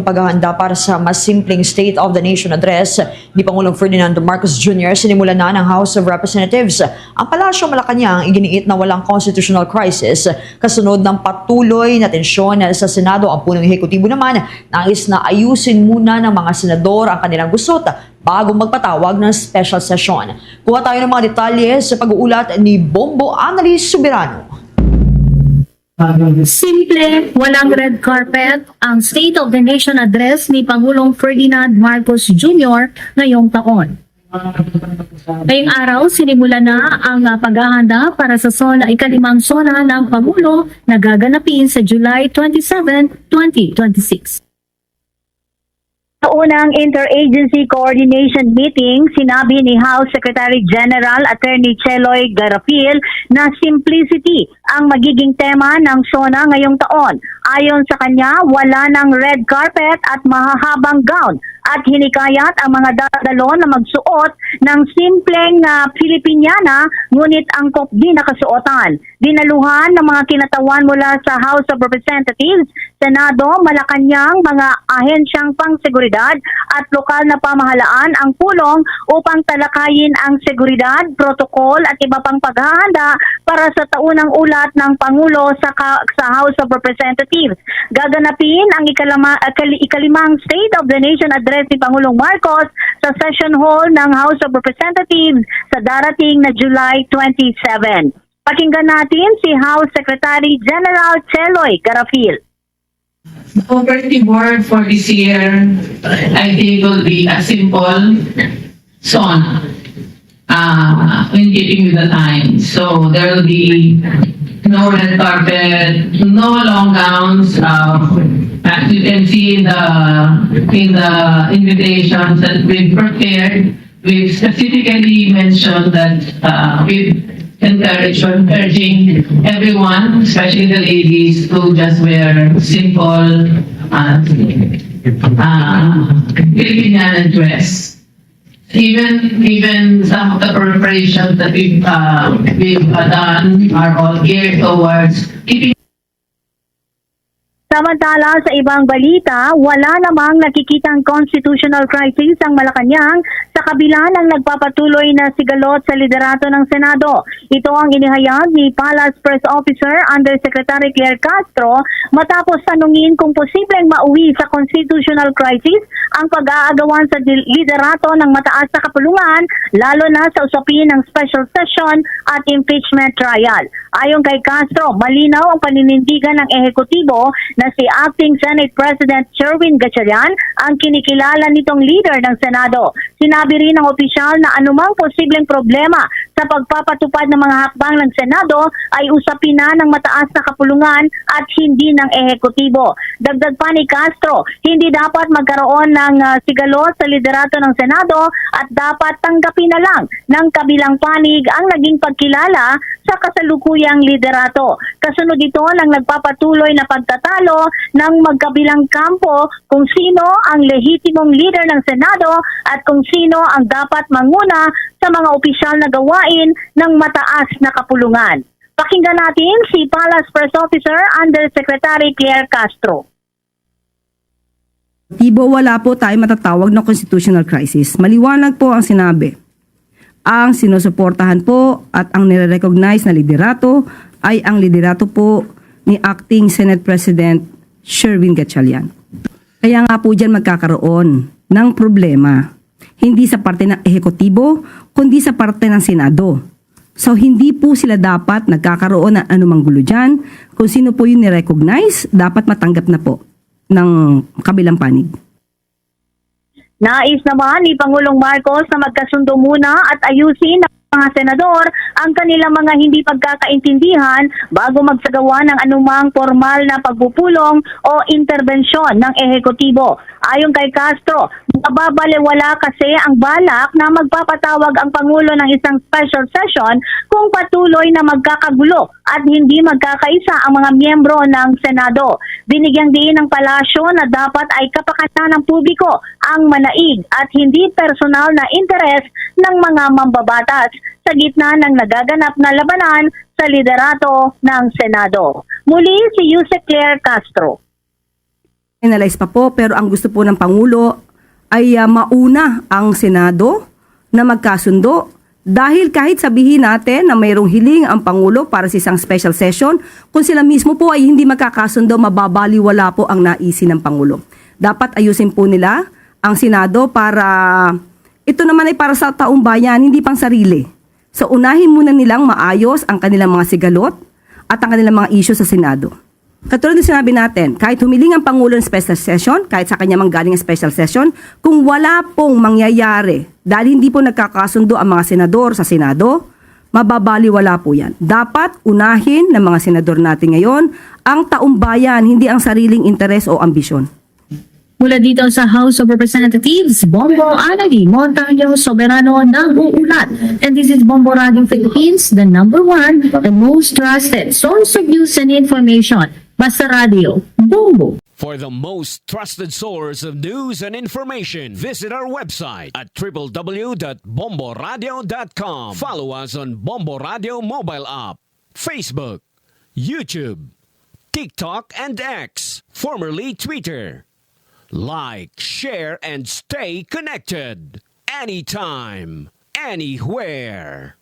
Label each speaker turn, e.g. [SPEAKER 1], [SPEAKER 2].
[SPEAKER 1] paghahanda para sa mas simpleng State of the Nation address ni Pangulong Ferdinand Marcos Jr. Sinimulan na ng House of Representatives. Ang Palasyo Malacanang iginiit na walang constitutional crisis kasunod ng patuloy na tensyon sa Senado. Ang punong ehekutibo naman nais na ayusin muna ng mga senador ang kanilang gusot bago magpatawag ng special session. Kuha tayo ng mga detalye sa pag-uulat ni Bombo Annalise Soberano.
[SPEAKER 2] Simple, walang red carpet ang State of the Nation address ni Pangulong Ferdinand Marcos Jr. ngayong taon. Ngayong araw, sinimula na ang paghahanda para sa ikalimang sona ng Pangulo na gaganapin sa July 27, 2026. Sa unang interagency coordination meeting, sinabi ni House Secretary General Attorney Cheloy Garapil na simplicity ang magiging tema ng SONA ngayong taon. Ayon sa kanya, wala ng red carpet at mahahabang gown at hinikayat ang mga dadalo na magsuot ng simpleng Filipiniana ngunit angkop din na kasuotan. Dinaluhan ng mga kinatawan mula sa House of Representatives, Senado, Malacanang, mga ahensyang pangseguridad at lokal na pamahalaan ang pulong upang talakayin ang seguridad, protokol at iba pang paghahanda para sa taunang ulat ng Pangulo sa House of Representatives. Gaganapin ang ikalimang State of the Nation address ni Pangulong Marcos sa Session Hall ng House of Representatives sa darating na July 27. Pakinggan natin si House Secretary General Cheloy Garapil.
[SPEAKER 3] The operating word for this year, I think, will be a simple SONA, in keeping with the time. So there will be no red carpet, no long gowns. As you can see in the invitations that we've prepared, we've specifically mentioned that we've encouraging everyone, especially the ladies, to just wear simple Filipiniana dress. Even some of the preparations that we've done are all geared towards keeping.
[SPEAKER 2] Samantala, sa ibang balita, wala namang nakikitang constitutional crisis ang Malacanang sa kabila ng nagpapatuloy na sigalot sa liderato ng Senado. Ito ang inihayag ni Palace Press Officer Undersecretary Claire Castro matapos tanungin kung posibleng mauwi sa constitutional crisis ang pag-aagawan sa liderato ng mataas na kapulungan, lalo na sa usapin ng special session at impeachment trial. Ayon kay Castro, malinaw ang paninindigan ng ehekutibo na si Acting Senate President Sherwin Gatchalian ang kinikilala nitong leader ng Senado. Sinabi rin ng opisyal na anumang posibleng problema sa pagpapatupad ng mga hakbang ng Senado ay usapin na ng mataas na kapulungan at hindi ng ehekutibo. Dagdag pa ni Castro, hindi dapat magkaroon ng sigalo sa liderato ng Senado at dapat tanggapin na lang ng kabilang panig ang naging pagkilala sa kasalukuyang liderato. Kasunod ito ng nagpapatuloy na pagtatalo ng magkabilang kampo kung sino ang lehitimong leader ng Senado at kung sino ang dapat manguna sa mga opisyal na gawain ng mataas na kapulungan. Pakinggan natin si Palace Press Officer Undersecretary Claire Castro.
[SPEAKER 4] Wala po tayo matatawag na constitutional crisis. Maliwanag po ang sinabi. Ang sinusuportahan po at ang nire-recognize na liderato ay ang liderato po ni Acting Senate President Sherwin Gatchalian. Kaya nga po dyan magkakaroon ng problema. Hindi sa parte ng ehekutibo, kundi sa parte ng Senado. So hindi po sila dapat nagkakaroon ng anumang gulo dyan. Kung sino po yung ni-recognize, dapat matanggap na po ng kabilang panig.
[SPEAKER 2] Nais naman ni Pangulong Marcos na magkasundo muna at ayusin ng mga senador ang kanilang mga hindi pagkakaintindihan bago magsagawa ng anumang formal na pagpupulong o interbensyon ng ehekutibo. Ayon kay Castro, mababalewala kasi ang balak na magpapatawag ang Pangulo ng isang special session kung patuloy na magkakagulo at hindi magkakaisa ang mga miyembro ng Senado. Binigyang diin ng palasyo na dapat ay kapakanan ng publiko ang manaig at hindi personal na interes ng mga mambabatas sa gitna ng nagaganap na labanan sa liderato ng Senado. Muli si Yusek Claire Castro.
[SPEAKER 4] Finalize pa po, pero ang gusto po ng Pangulo ay mauna ang Senado na magkasundo. Dahil kahit sabihin natin na mayroong hiling ang Pangulo para sa isang special session, kung sila mismo po ay hindi magkakasundo, mababaliwala po ang naisin ng Pangulo. Dapat ayusin po nila ang Senado para ito naman ay para sa taong bayan, hindi pang sarili. So unahin muna nilang maayos ang kanilang mga sigalot at ang kanilang mga issue sa Senado. Katulad ng sinabi natin, kahit humiling ang Pangulo ng special session, kahit sa kanya manggaling ang special session, kung wala pong mangyayari dahil hindi po nagkakasundo ang mga senador sa Senado, mababaliwala po yan. Dapat unahin ng mga senador natin ngayon ang taong bayan, hindi ang sariling interes o ambisyon.
[SPEAKER 2] Mula dito sa House of Representatives, Bombo Anali Montaño Soberano nag-uulat. And this is Bombo Radio Philippines, the #1, the most trusted source of news and information. Basta Radio, Bombo.
[SPEAKER 5] For the most trusted source of news and information, visit our website at www.bomboradio.com. Follow us on Bombo Radio mobile app, Facebook, YouTube, TikTok, and X, formerly Twitter. Like, share, and stay connected. Anytime, anywhere.